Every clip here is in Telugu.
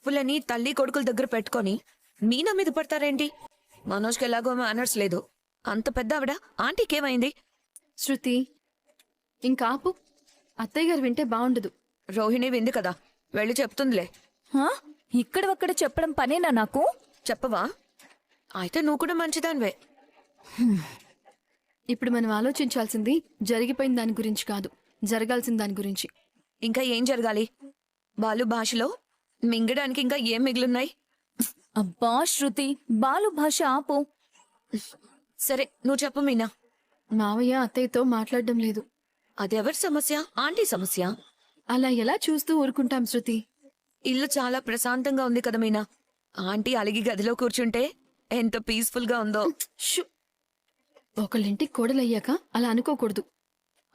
తప్పులని తల్లి కొడుకుల దగ్గర పెట్టుకొని మీనా మీద పడతారేంటి? మనోజ్కి ఎలాగో మేనర్స్ లేదు. అంత పెద్ద ఆవిడ ఆంటీకేమైంది? శృతి, ఇంకాపు. అత్తయ్య గారు వింటే బాగుండదు. రోహిణి వింది కదా, వెళ్ళి చెప్తుందిలే. ఇక్కడొక్కడ చెప్పడం పనేనా నాకు? చెప్పవా? అయితే నువ్వు కూడా మంచిదానివే. ఇప్పుడు మనం ఆలోచించాల్సింది జరిగిపోయిన దాని గురించి కాదు, జరగాల్సిన దాని గురించి. ఇంకా ఏం జరగాలి? బాలు భాషలో మింగడానికి ఇంకా ఏం మిగిలిన్నాయి? అబ్బా శృతి, బాలు భాష ఆపు. సరే నువ్వు చెప్పు మీనా. మావయ్య అత్తయ్యతో మాట్లాడడం లేదు. అదెవరి సమస్య? ఆంటీ సమస్య. అలా ఎలా చూస్తూ ఊరుకుంటాం శృతి? ఇల్లు చాలా ప్రశాంతంగా ఉంది కదా మీనా. ఆంటీ అలిగి గదిలో కూర్చుంటే ఎంత పీస్ఫుల్ గా ఉందో. షు! ఒకళ్ళింటికి కోడలయ్యాక అలా అనుకోకూడదు.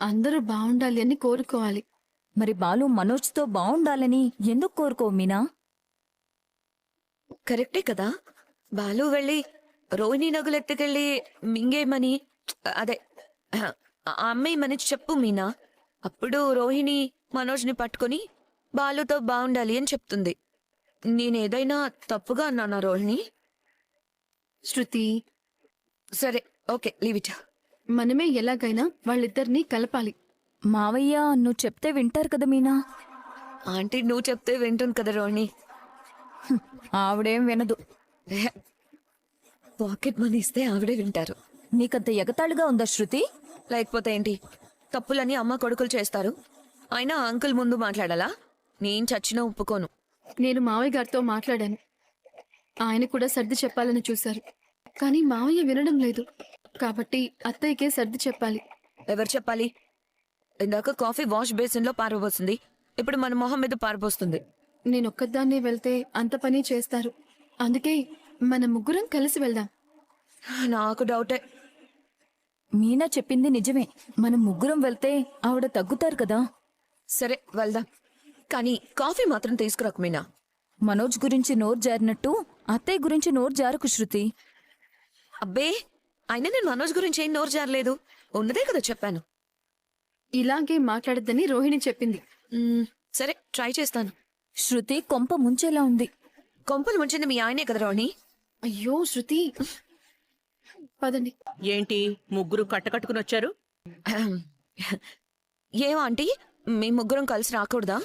అందరూ బాగుండాలి అని కోరుకోవాలి. మరి బాలు మనోజ్తో బావుండాలని ఎందుకు కోరుకోవు మీనా? కరెక్టే కదా. బాలు వెళ్ళి రోహిణి నగులెత్తుకెళ్ళి మింగేమని, అదే అమ్మేయమని చెప్పు మీనా. అప్పుడు రోహిణి మనోజ్ని పట్టుకొని బాలుతో బాగుండాలి అని చెప్తుంది. నేనేదైనా తప్పుగా అన్నానా రోహిణి? శృతి, సరే ఓకే, లీవ్ ఇట్. మనమే ఎలాగైనా వాళ్ళిద్దరినీ కలపాలి. మావయ్య నువ్వు చెప్తే వింటారు కదా మీనా? ఆంటీ నువ్వు చెప్తే వింటుంది కదా రోహిణి. ఆవిడేం వినదు. పాకెట్ మనీ ఇస్తే ఆవిడే వింటారు. నీకంత ఎగతాళిగా ఉందా శృతి? లేకపోతే ఏంటి? తప్పులని అమ్మ కొడుకులు చేస్తారు, అయినా అంకుల్ ముందు మాట్లాడాలా? నేను చచ్చినా ఒప్పుకోను. నేను మావయ్య గారితో మాట్లాడాను. ఆయన కూడా సర్ది చెప్పాలని చూశారు, కానీ మావయ్య వినడం లేదు. కాబట్టి అత్తయ్యకే సర్ది చెప్పాలి. ఎవరు చెప్పాలి? ఇందాక కాఫీ వాష్ బేసిన్లో పారబోస్తుంది, ఇప్పుడు మన మొహం మీద పారబోస్తుంది. నేనొక్కదాన్నే వెళ్తే అంత పని చేస్తారు. అందుకే మన ముగ్గురం కలిసి వెళ్దాం. నాకు డౌటే. మీనా చెప్పింది నిజమే. మనం ముగ్గురం వెళ్తే ఆవిడ తగ్గుతారు కదా. సరే వెళ్దాం, కానీ కాఫీ మాత్రం తీసుకురాకు మీనా. మనోజ్ గురించి నోరు జారినట్టు అత్తయ్య గురించి నోరు జారకు శృతి. అబ్బే, అయినా నేను మనోజ్ గురించి ఏం నోరు జారలేదు, ఉన్నదే కదా చెప్పాను. ఇలాగే మాట్లాడద్దని రోహిణి చెప్పింది. సరే ట్రై చేస్తాను. శృతి కొంప ముంచేలా ఉంది. కొంపలు ముంచింది మీ ఆయనే కదా రోహిణి. అయ్యో శృతి, పదండి. ఏంటి ముగ్గురు కట్టకట్టుకుని వచ్చారు? ఏం ఆంటీ, మీ ముగ్గురం కలిసి రాకూడదా?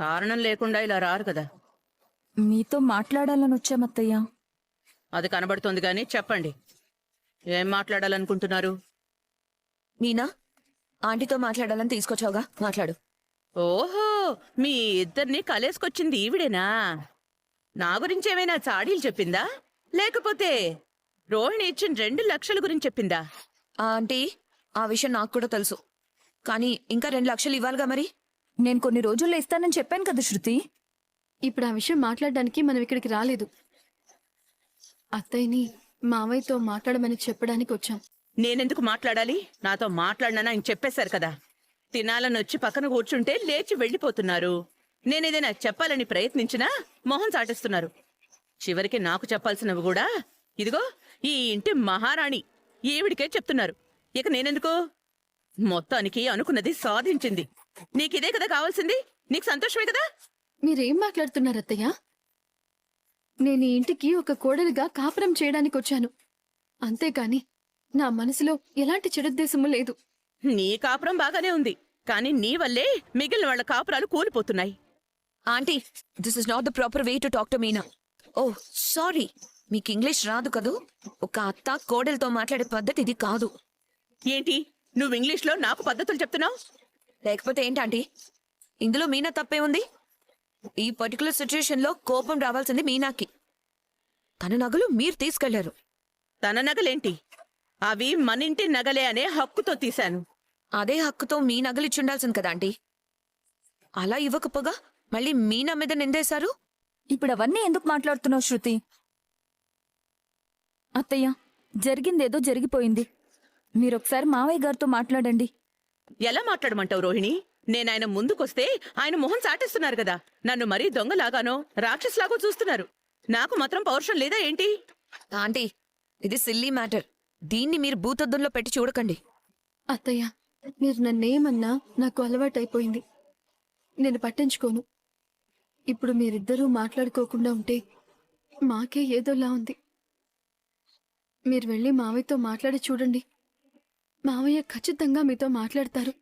కారణం లేకుండా ఇలా రారు కదా. మీతో మాట్లాడాలని వచ్చామత్తయ్య. అది కనబడుతోంది గాని చెప్పండి, ఏం మాట్లాడాలనుకుంటున్నారు? మీనా, ఆంటీతో మాట్లాడాలని తీసుకొచ్చావుగా, మాట్లాడు. ఓహో, మీ ఇద్దరిని కలేసుకొచ్చింది ఈవిడేనా? నా గురించి ఏమైనా చాడీలు చెప్పిందా, లేకపోతే రోహిణి ఇచ్చిన 2 లక్షల గురించి చెప్పిందా? ఆంటీ, ఆ విషయం నాకు కూడా తెలుసు, కానీ ఇంకా 2 లక్షలు ఇవ్వాలిగా మరి. నేను కొన్ని రోజుల్లో ఇస్తానని చెప్పాను కదా శృతి. ఇప్పుడు ఆ విషయం మాట్లాడడానికి మనం ఇక్కడికి రాలేదు. అత్తయ్యని మావయ్యతో మాట్లాడమని చెప్పడానికి వచ్చాం. నేనెందుకు మాట్లాడాలి? నాతో మాట్లాడినా ఆయన చెప్పేశారు కదా. తినాలని వచ్చి పక్కన కూర్చుంటే లేచి వెళ్లిపోతున్నారు. నేనేదైనా చెప్పాలని ప్రయత్నించినా మొహం చాటేస్తున్నారు. చివరికి నాకు చెప్పాల్సినవి కూడా ఇదిగో ఈ ఇంటి మహారాణి ఈవిడికే చెప్తున్నారు. ఇక నేనెందుకు? మొత్తానికి అనుకున్నది సాధించింది. నీకిదే కదా కావాల్సింది? నీకు సంతోషమే కదా? మీరేం మాట్లాడుతున్నారు అత్తయ్య? నేను ఈ ఇంటికి ఒక కోడలిగా కాపురం చేయడానికి వచ్చాను, అంతేకాని నా మనసులో ఎలాంటి చెడుద్దేశము లేదు. నీ కాపురం బాగానే ఉంది, కానీ నీ వల్లే మిగిలిన వాళ్ళ కాపురాలు కూలిపోతున్నాయి. Aunty, this is not the proper way to talk to Meena. Oh sorry, మీకు ఇంగ్లీష్ రాదు కదూ. ఒక అత్త కోడలతో మాట్లాడే పద్ధతి ఇది కాదు. ఏంటి నువ్వు ఇంగ్లీష్లో నాకు పద్ధతులు చెప్తున్నావు? లేకపోతే ఏంటంటీ, ఇందులో మీనా తప్పే ఉంది? ఈ పర్టికులర్ సిచ్యుయేషన్ లో కోపం రావాల్సింది మీనాకి. తన నగలు మీరు తీసుకెళ్లారు. తన నగలేంటి? అవి మనింటి నగలే అనే హక్కుతో తీశాను. అదే హక్కుతో మీ నగలిచ్చుండాల్సింది కదా ఆంటీ. అలా ఇవ్వకపోగా మళ్ళీ మీనా మీద నిందేశారు. ఇప్పుడు అవన్నీ ఎందుకు మాట్లాడుతున్నావు శృతి? అత్తయ్య, జరిగిందేదో జరిగిపోయింది. మీరొకసారి మావయ్య గారితో మాట్లాడండి. ఎలా మాట్లాడమంటావు రోహిణి? నేనాయన ముందుకొస్తే ఆయన మొహం చాటేస్తున్నారు కదా. నన్ను మరీ దొంగలాగానో రాక్షసులాగో చూస్తున్నారు. నాకు మాత్రం పౌరుషం లేదా ఏంటి? ఆంటీ, ఇది సిల్లీ మ్యాటర్. దీన్ని మీరు భూతద్దంలో పెట్టి చూడకండి. అత్తయ్య, మీరు నన్నేమన్నా నాకు అలవాటైపోయింది. నేను పట్టించుకోను. ఇప్పుడు మీరిద్దరూ మాట్లాడుకోకుండా ఉంటే మాకే ఏదోలా ఉంది. మీరు వెళ్ళి మావయ్యతో మాట్లాడి చూడండి. మావయ్య ఖచ్చితంగా మీతో మాట్లాడతారు.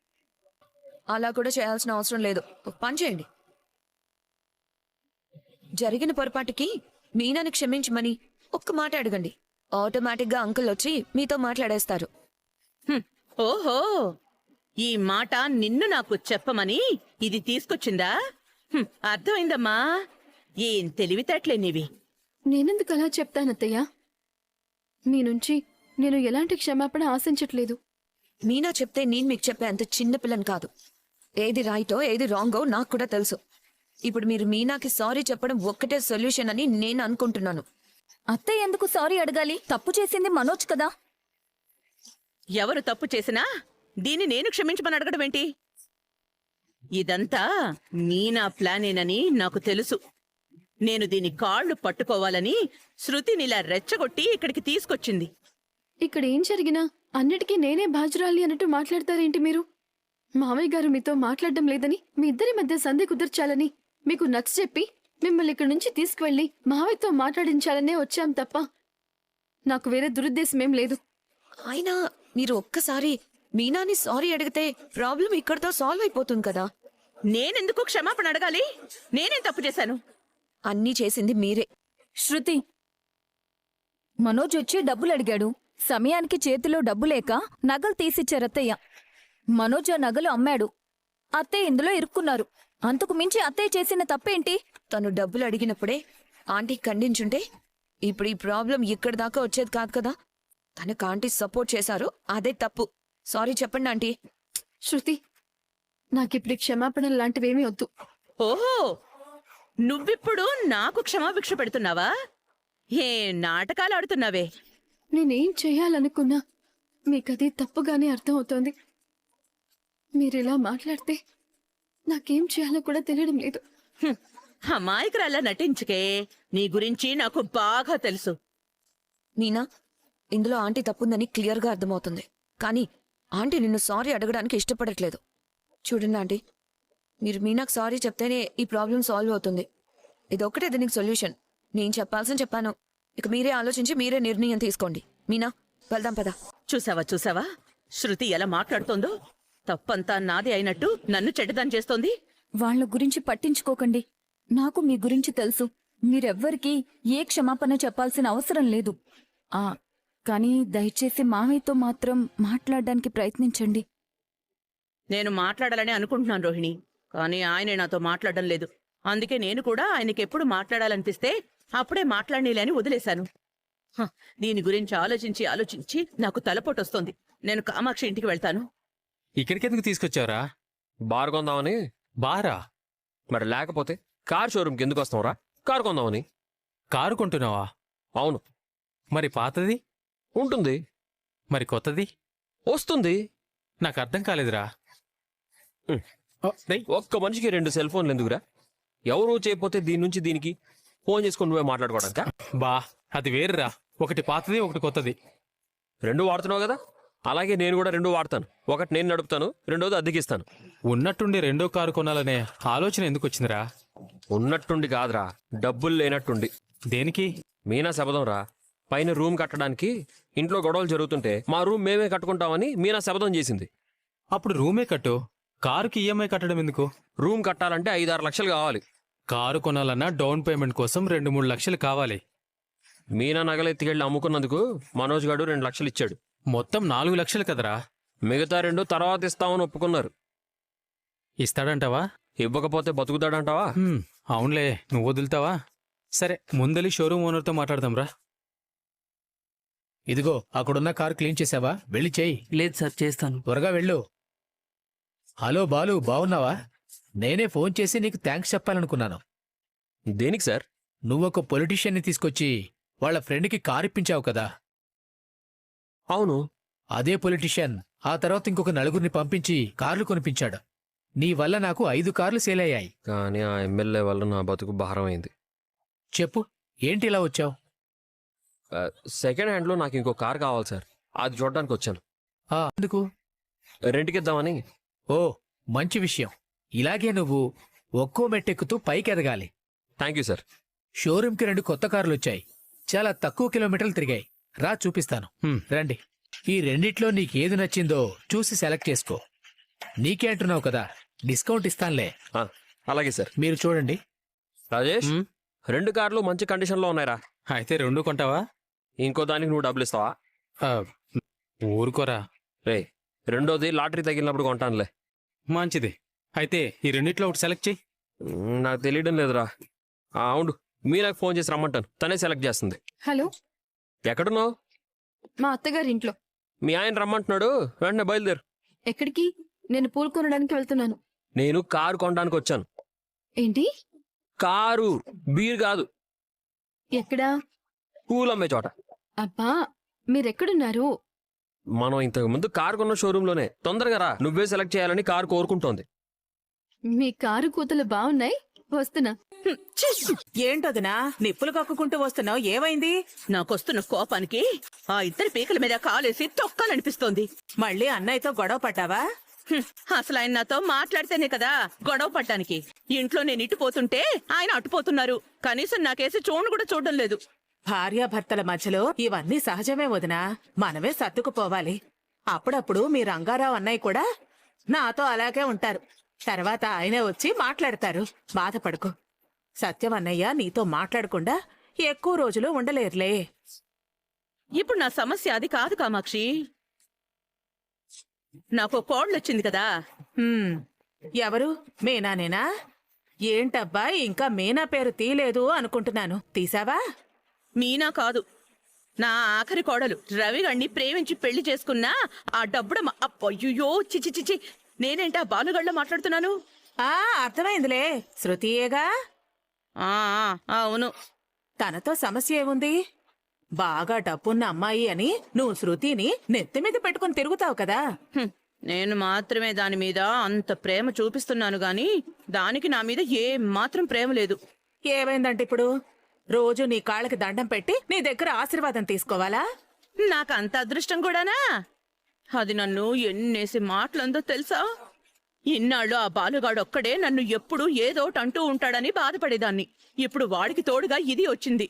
అలా కూడా చేయాల్సిన అవసరం లేదు. ఒక పని చేయండి, జరిగిన పొరపాటుకి మీనాని క్షమించమని ఒక్క మాట అడగండి. ఆటోమేటిక్గా అంకుల్ వచ్చి మీతో మాట్లాడేస్తారు. ఓహో, ఈ మాట నిన్ను నాకు చెప్పమని ఇది తీసుకొచ్చిందా? అర్థమైందమ్మా. ఏం తెలివితేటలే నీవి. నేనెందుకు అలా చెప్తానత్తయ్య? మీ నుంచి నేను ఎలాంటి క్షమాపణ ఆశించట్లేదు. మీనా చెప్తే నేను మీకు చెప్పే అంత చిన్న పిల్లని కాదు. ఏది రైటో ఏది రాంగో నాకు కూడా తెలుసు. ఇప్పుడు మీరు మీనాకి సారీ చెప్పడం ఒక్కటే సొల్యూషన్ అని నేను అనుకుంటున్నాను. అత్తయ్య ఎందుకు సారీ అడగాలి? తప్పు చేసింది మనోజ్ కదా. ఎవరు తప్పు చేసినా దీన్ని నేను క్షమించమని అడగడం ఏంటి? ఇదంతా మీనా ప్లానేనని నాకు తెలుసు. నేను దీని కాళ్ళు పట్టుకోవాలని శృతినిలా రెచ్చగొట్టి ఇక్కడికి తీసుకొచ్చింది. ఇక్కడ ఏం జరిగినా అన్నిటికీ నేనే బాజురాలి అన్నట్టు మాట్లాడతారేంటి మీరు? మావయ్య గారు మీతో మాట్లాడడం లేదని, మీ ఇద్దరి మధ్య సంధి కుదర్చాలని మీకు నచ్చ చెప్పి మిమ్మల్ని ఇక్కడి నుంచి తీసుకువెళ్లి మావయ్యతో మాట్లాడించాలనే వచ్చాం తప్ప నాకు వేరే దురుద్దేశమేం లేదు. అయినా మీరు ఒక్కసారి మీనాని సారీ అడిగితే ప్రాబ్లం ఇక్కడితో సాల్వ్ అయిపోతుంది కదా. నేనెందుకు క్షమాపణ అడగాలి? నేనేం తప్పు చేశాను? అన్నీ చేసింది మీరే. శృతి, మనోజ్ వచ్చి డబ్బులు అడిగాడు. సమయానికి చేతిలో డబ్బు లేక నగలు తీసిచ్చారత్తయ్య. మనోజ్ ఆ నగలు అమ్మాడు. అత్తయ్య ఇందులో ఇరుక్కున్నారు. అంతకు మించి అత్తయ్య చేసిన తప్పేంటి? తను డబ్బులు అడిగినప్పుడే ఆంటీ ఖండించుంటే ఇప్పుడు ఈ ప్రాబ్లం ఇక్కడి దాకా వచ్చేది కాదు కదా. తనకు ఆంటీ సపోర్ట్ చేశారు, అదే తప్పు. సారీ చెప్పండి ఆంటీ. శృతి, నాకిప్పుడు క్షమాపణలు లాంటివేమీ వద్దు. ఓహో, నువ్విప్పుడు నాకు క్షమాభిక్ష పెడుతున్నావా? ఏ నాటకాలు ఆడుతున్నావే? నేనేం చేయాలనుకున్నా మీకది తప్పుగానే అర్థమవుతోంది. మీరిలా మాట్లాడితే నాకేం చేయాలో కూడా తెలియడం లేదు. అమాయకురాల్లా నటించుకే. నీ గురించి నాకు బాగా తెలుసు. మీనా, ఇందులో ఆంటీ తప్పుందని క్లియర్గా అర్థమవుతుంది. కానీ ఆంటీ నిన్ను సారీ అడగడానికి ఇష్టపడట్లేదు. చూడండి ఆంటీ, మీరు మీనాకు సారీ చెప్తేనే ఈ ప్రాబ్లం సాల్వ్ అవుతుంది. ఇదొక్కటే దీనికి సొల్యూషన్. నేను చెప్పాను. ఇక మీరే ఆలోచించి మీరే నిర్ణయం తీసుకోండి. మీనా, వెళ్దాం పదా. చూసావా శృతి ఎలా మాట్లాడుతోందో? తప్పంతా నాది అయినట్టు నన్ను చెడ్డదాన్ని చేస్తోంది. వాళ్ళ గురించి పట్టించుకోకండి. నాకు మీ గురించి తెలుసు. మీరెవ్వరికీ ఏ క్షమాపణ చెప్పాల్సిన అవసరం లేదు. కానీ దయచేసి మామయ్యతో మాత్రం మాట్లాడడానికి ప్రయత్నించండి. నేను మాట్లాడాలని అనుకుంటున్నాను రోహిణి, కానీ ఆయనే నాతో మాట్లాడడం లేదు. అందుకే నేను కూడా ఆయనకెప్పుడు మాట్లాడాలనిపిస్తే అప్పుడే మాట్లాడనీలేని వదిలేశాను. దీని గురించి ఆలోచించి నాకు తలపోటొస్తోంది. నేను కామాక్షి ఇంటికి వెళ్తాను. ఇక్కడికెందుకు తీసుకొచ్చావురా? బార్ కొందామని. బారా? మరి లేకపోతే కార్ షోరూమ్కి ఎందుకు వస్తావురా? కారు కొందామని. కారు కొంటున్నావా? అవును. మరి పాతది? ఉంటుంది. మరి కొత్తది? వస్తుంది. నాకు అర్థం కాలేదురా. ఒక్క మనిషికి 2 సెల్ ఫోన్లు ఎందుకురా? ఎవరు చేయకపోతే దీని నుంచి దీనికి ఫోన్ చేసుకుని నువ్వే మాట్లాడుకోవడానికా? బా, అది వేరురా. ఒకటి పాతది, ఒకటి కొత్తది. 2 వాడుతున్నావు కదా, అలాగే నేను కూడా 2 వాడతాను. ఒకటి నేను నడుపుతాను, రెండోది అద్దెకిస్తాను. ఉన్నట్టుండి రెండో కారు కొనాలనే ఆలోచన ఎందుకు వచ్చిందిరా? ఉన్నట్టుండి కాదురా, డబ్బులు లేనట్టుండి. దేనికి? మీనా శబదం రా. పైన రూమ్ కట్టడానికి ఇంట్లో గొడవలు జరుగుతుంటే మా రూమ్ మేమే కట్టుకుంటామని మీనా శబదం చేసింది. అప్పుడు రూమే కట్టు. కారుకి ఈఎంఐ కట్టడం ఎందుకు? రూమ్ కట్టాలంటే 5-6 లక్షలు కావాలి. కారు కొనాలన్నా డౌన్ పేమెంట్ కోసం 2-3 లక్షలు కావాలి. మీనా నగలు ఎత్తికెళ్ళి అమ్ముకున్నందుకు మనోజ్ గారు 2 లక్షలు ఇచ్చాడు. మొత్తం 4 లక్షలు కదరా? మిగతా 2 తర్వాత ఇస్తామని ఒప్పుకున్నారు. ఇస్తాడంటావా? ఇవ్వకపోతే బతుకుతాడంటావా? అవునులే, నువ్వు వదులుతావా? సరే, ముందలి షోరూమ్ ఓనర్తో మాట్లాడదాంరా. ఇదిగో అక్కడున్న కార్ క్లీన్ చేసావా? వెళ్ళి చేయి. లేదు సార్, చేస్తాను. త్వరగా వెళ్ళు. హలో బాలు, బావున్నావా? నేనే ఫోన్ చేసి నీకు థ్యాంక్స్ చెప్పాలనుకున్నాను. దేనికి సార్? నువ్వొక పొలిటీషియన్ని తీసుకొచ్చి వాళ్ళ ఫ్రెండ్కి కార్ ఇప్పించావు కదా. అవును. అదే పొలిటీషియన్ ఆ తర్వాత ఇంకొక 4 పంపించి కార్లు కొనిపించాడు. నీ వల్ల నాకు 5 కార్లు సేల్ అయ్యాయి. కానీ ఆ ఎమ్మెల్యే వల్ల నా బతుకు భారమైంది. చెప్పు, ఏంటి ఇలా వచ్చావు? సెకండ్ హ్యాండ్లో నాకు ఇంకో కార్ కావాలి సార్. అది చూడడానికి వచ్చాను. ఎందుకు? రెంట్కిద్దామని. ఓ, మంచి విషయం. ఇలాగే నువ్వు ఒక్కో మెట్టెక్కుతూ పైకి ఎదగాలి. Thank you sir. షోరూంకి 2 కొత్త కార్లు వచ్చాయి. చాలా తక్కువ కిలోమీటర్లు తిరిగాయి. రా చూపిస్తాను. రండి. ఈ రెండిట్లో నీకేది నచ్చిందో చూసి సెలెక్ట్ చేసుకో. నీకే అంటున్నావు కదా, డిస్కౌంట్ ఇస్తానులే. ఆ, అలాగే సార్. మీరు చూడండి. రాజేష్, 2 కార్లు మంచి కండిషన్లో ఉన్నాయిరా. అయితే 2 కొంటావా? ఇంకో దానికి నువ్వు డబ్బులు ఇస్తావా? ఆ, ఊరుకోరా. రే, రెండోది లాటరీ తగిలినప్పుడు కొంటానులే. మంచిది. అయితే ఈ రెండిట్లో ఒకటి సెలెక్ట్ చెయ్యి. నాకు తెలియడం లేదురా. అవును, మీనాకు ఫోన్ చేసి రమ్మంటాను, తనే సెలెక్ట్ చేస్తుంది. హలో, ఎక్కడున్నావు? మా అత్తగారి ఇంట్లో. మీ ఆయన రమ్మంటున్నాడు, వెంటనే బయలుదేరు. ఎక్కడికి? నేను పూలు కొనడానికి వెళ్తున్నాను. నేను కారు కొనడానికి వచ్చాను. ఏంటి? కారు, బీర్ కాదు. ఎక్కడా? పూలు అమ్మే చోట. అబ్బా, మీరెక్కడున్నారు? మనం ఇంతకు ముందు కారు కొన్న షోరూంలోనే. తొందరగా రా, నువ్వే సెలెక్ట్ చేయాలని కారు కోరుకుంటోంది. మీ కారు కూతలు బాగున్నాయి, వస్తున్నా. ఏంటదినా నిప్పులు కక్కుకుంటూ వస్తున్నావు? ఏమైంది? నాకొస్తున్న కోపానికి ఆ ఇద్దరి పీకల మీద కాలేసి తొక్కాలనిపిస్తోంది. మళ్ళీ అన్నయ్యతో గొడవ పడ్డావా? అసలు ఆయన నాతో మాట్లాడితేనే కదా గొడవ పడ్డానికి. ఇంట్లో నేను ఇటుపోతుంటే ఆయన అటుపోతున్నారు. కనీసం నాకేసి చూడు కూడా చూడడం లేదు. భార్యాభర్తల మధ్యలో ఇవన్నీ సహజమే వదినా. మనమే సర్దుకుపోవాలి. అప్పుడప్పుడు మీ రంగారావు అన్నయ్య కూడా నాతో అలాగే ఉంటారు. తర్వాత ఆయనే వచ్చి మాట్లాడతారు. బాధపడుకో. సత్యం అన్నయ్య నీతో మాట్లాడకుండా ఎక్కువ రోజులు ఉండలేరులే. ఇప్పుడు నా సమస్య అది కాదు కామాక్షి. నాకు కోడలొచ్చింది కదా. ఎవరు? మీనానేనా? ఏంటబ్బా, ఇంకా మీనా పేరు తీలేదు అనుకుంటున్నాను. తీసావా? మీనా కాదు, నా ఆఖరి కోడలు. రవిగణ్ణి ప్రేమించి పెళ్లి చేసుకున్నా ఆ డబ్బుడ. అయ్యో, చిచి చిచి, నేనేంటా బాలుగళ్ళ మాట్లాడుతున్నాను? అర్థమైందిలే, శృతియేగా. అవును. తనతో సమస్య ఏముంది? బాగా డబ్బున్న అమ్మాయి అని నువ్వు శృతిని నెత్తిమీద పెట్టుకుని తిరుగుతావు కదా. నేను మాత్రమే దాని మీద అంత ప్రేమ చూపిస్తున్నాను గాని దానికి నా మీద ఏం మాత్రం ప్రేమ లేదు. ఏమైందంటే ఇప్పుడు రోజు నీ కాళ్ళకి దండం పెట్టి నీ దగ్గర ఆశీర్వాదం తీసుకోవాలా? నాకంత అదృష్టం కూడానా? అది నన్ను ఎన్నేసి మాటలందో తెలుసా? ఇన్నాళ్ళు ఆ బాలుగాడు ఒక్కడే నన్ను ఎప్పుడు ఏదోటి అంటూ ఉంటాడని బాధపడేదాన్ని. ఇప్పుడు వాడికి తోడుగా ఇది వచ్చింది.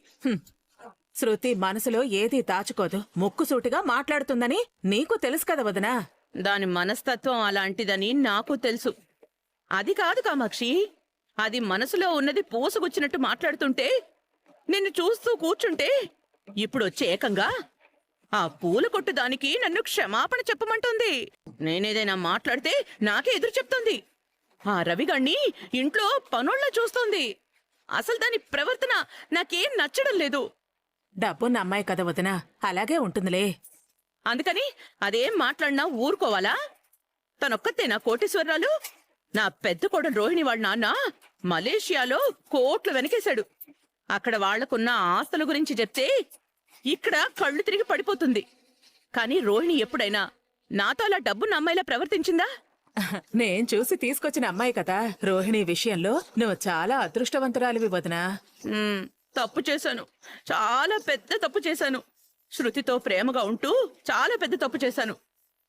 శృతి మనసులో ఏదీ దాచుకోదు, ముక్కుసూటిగా మాట్లాడుతుందని నీకు తెలుసు కదా వదనా. దాని మనస్తత్వం అలాంటిదని నాకు తెలుసు. అది కాదు కామాక్షి, అది మనసులో ఉన్నది పూసగుచ్చినట్టు మాట్లాడుతుంటే నిన్ను చూస్తూ కూర్చుంటే ఇప్పుడు వచ్చే ఏకంగా ఆ పూల కొట్టు దానికి నన్ను క్షమాపణ చెప్పమంటుంది. నేనేదైనా మాట్లాడితే నాకే ఎదురు చెప్తుంది. ఆ రవిగణ్ణి ఇంట్లో పనుల్లా చూస్తోంది. అసలు దాని ప్రవర్తన నాకేం నచ్చడం లేదు. డబ్బున్న అమ్మాయి కదా వదినా, అలాగే ఉంటుందిలే. అందుకని అదేం మాట్లాడినా ఊరుకోవాలా? తనొక్కతే నా కోటీశ్వరరాలు. నా పెద్ద కోడలు రోహిణి వాళ్ళ నాన్న మలేషియాలో కోట్లు వెనకేశాడు. అక్కడ వాళ్లకున్న ఆస్తుల గురించి చెప్తే ఇక్కడ కళ్ళు తిరిగి పడిపోతుంది. కానీ రోహిణి ఎప్పుడైనా నాతో అలా డబ్బున్న అమ్మాయిలా ప్రవర్తించిందా? నేను చూసి తీసుకొచ్చిన అమ్మాయి కదా. రోహిణి విషయంలో నువ్వు చాలా అదృష్టవంతురాలివి వదినా. తప్పు చేశాను, చాలా పెద్ద తప్పు చేశాను. శృతితో ప్రేమగా ఉంటూ చాలా పెద్ద తప్పు చేశాను.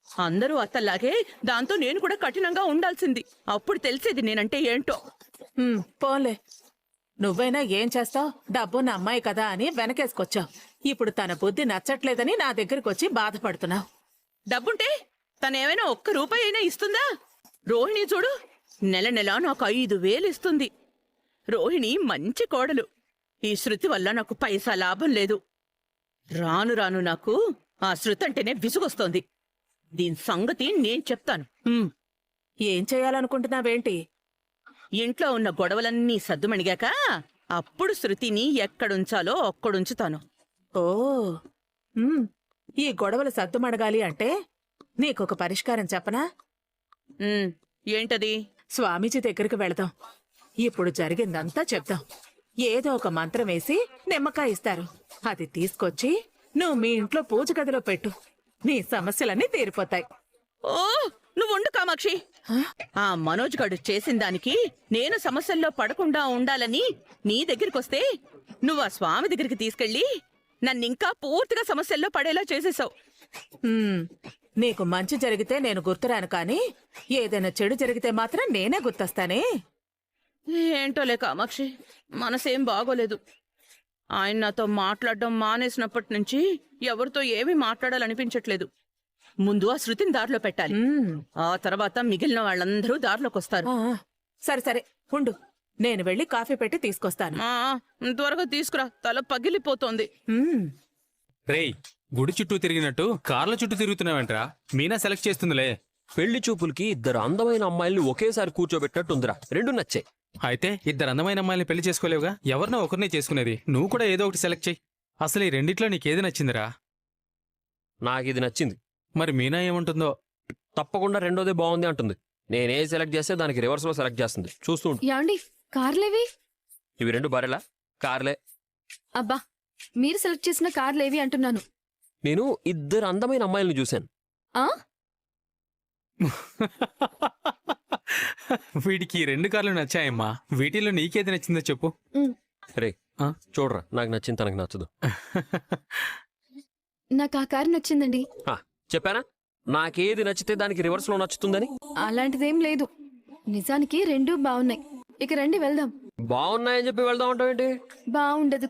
అందరూ అత్తల్లాగే దాంతో నేను కూడా కఠినంగా ఉండాల్సింది. అప్పుడు తెలిసేది నేనంటే ఏంటో. పోన్లే, నువ్వైనా ఏం చేస్తావ్? డబ్బున్న అమ్మాయి కదా అని వెనకేసుకొచ్చావు. ఇప్పుడు తన బుద్ధి నచ్చట్లేదని నా దగ్గరకు వచ్చి బాధపడుతున్నావు. డబ్బుంటే తనేమైనా ఒక్క రూపాయి అయినా ఇస్తుందా? రోహిణి చూడు, నెల నెలా నాకు 5,000 ఇస్తుంది. రోహిణి మంచి కోడలు. ఈ శృతి వల్ల నాకు పైసా లాభం లేదు. రాను రాను నాకు ఆ శృతి అంటేనే విసుగొస్తోంది. దీని సంగతి నేను చెప్తాను. ఏం చేయాలనుకుంటున్నావేంటి? ఇంట్లో ఉన్న గొడవలన్నీ సద్దుమణిగాక అప్పుడు శృతిని ఎక్కడుంచాలో అక్కడుంచుతాను. ఓ, ఈ గొడవలు సద్దుమణగాలి అంటే నీకొక పరిష్కారం చెప్పనా? ఏంటది? స్వామీజీ దగ్గరికి వెళదాం. ఇప్పుడు జరిగిందంతా చెప్దాం. ఏదో ఒక మంత్రం వేసి నిమ్మకాయ ఇస్తారు. అది తీసుకొచ్చి నువ్వు మీ ఇంట్లో పూజ గదిలో పెట్టు. నీ సమస్యలన్నీ తీరిపోతాయి. ఓ, నువ్వు ఉండు కామాక్షి. ఆ మనోజ్ గడు చేసిన దానికి నేను సమస్యల్లో పడకుండా ఉండాలని నీ దగ్గరికొస్తే నువ్వు ఆ స్వామి దగ్గరికి తీసుకెళ్లి నన్నింకా పూర్తిగా సమస్యల్లో పడేలా చేసేసావు. నీకు మంచి జరిగితే నేను గుర్తురాను, కానీ ఏదైనా చెడు జరిగితే మాత్రం నేనే గుర్తొస్తానే. ఏంటోలే కామాక్షి, మనసేం బాగోలేదు. ఆయన నాతో మాట్లాడడం మానేసినప్పటి నుంచి ఎవరితో ఏమీ మాట్లాడాలనిపించట్లేదు. ముందు ఆ శృతిని దారిలో పెట్టాలి, ఆ తర్వాత మిగిలిన వాళ్ళందరూ దారిలోకి వస్తారు. సరే సరే ఉండు, నేను వెళ్ళి కాఫీ పెట్టి తీసుకొస్తాను. త్వరగా తీసుకురా, తల పగిలిపోతోంది. రేయ్, గుడి చుట్టూ తిరిగినట్టు కార్ల చుట్టూ తిరుగుతున్నావేంట్రా? మీనా సెలెక్ట్ చేస్తుందిలే. పెళ్లి చూపులకి ఇద్దరు అందమైన అమ్మాయిల్ని ఒకేసారి కూర్చోబెట్టినట్టుందిరా. రెండు నచ్చాయి. అయితే ఇద్దరు అందమైన అమ్మాయిని పెళ్లి చేసుకోలేవుగా, ఎవరినో ఒకరినే చేసుకునేది. నువ్వు కూడా ఏదో ఒకటి సెలెక్ట్ చెయ్యి. అసలు ఈ రెండిట్లో నీకేది నచ్చిందిరా? నాకు ఇది నచ్చింది. మరి మీనా ఏమంటుందో? తప్పకుండా రెండోదే బాగుంది అంటుంది. నేనే సెలెక్ట్ చేస్తే దానికి రివర్స్ లో సెలెక్ట్ చేస్తుంది. చూస్తూ ఉండు. యాండి కార్లేవి? ఇవి రెండు బరెలా కార్లే. అబ్బా, మీరు సెలెక్ట్ చేసిన కార్లేవి అంటున్నాను. నేను ఇద్దరు అందమైన అమ్మాయిల్ని చూశాను. ఆ వీడికి ఈ రెండు కార్లు నచ్చాయమ్మా. వీటిలో నీకేది నచ్చిందో చెప్పు. రే ఆ? చూడరా, నాకు నచ్చింది తనకు నచ్చదు. నాకు ఆ కారు నచ్చిందండి. చెప్పానా నాకేది నచ్చితే దానికి రివర్స్ లో నచ్చుతుందని? అలాంటిదేం లేదు, నిజానికి రెండూ బాగున్నాయి. ఇక రండి వెళ్దాం. బాగున్నాయని చెప్పి వెళ్దాం అంటావేంటి? బాగుండదు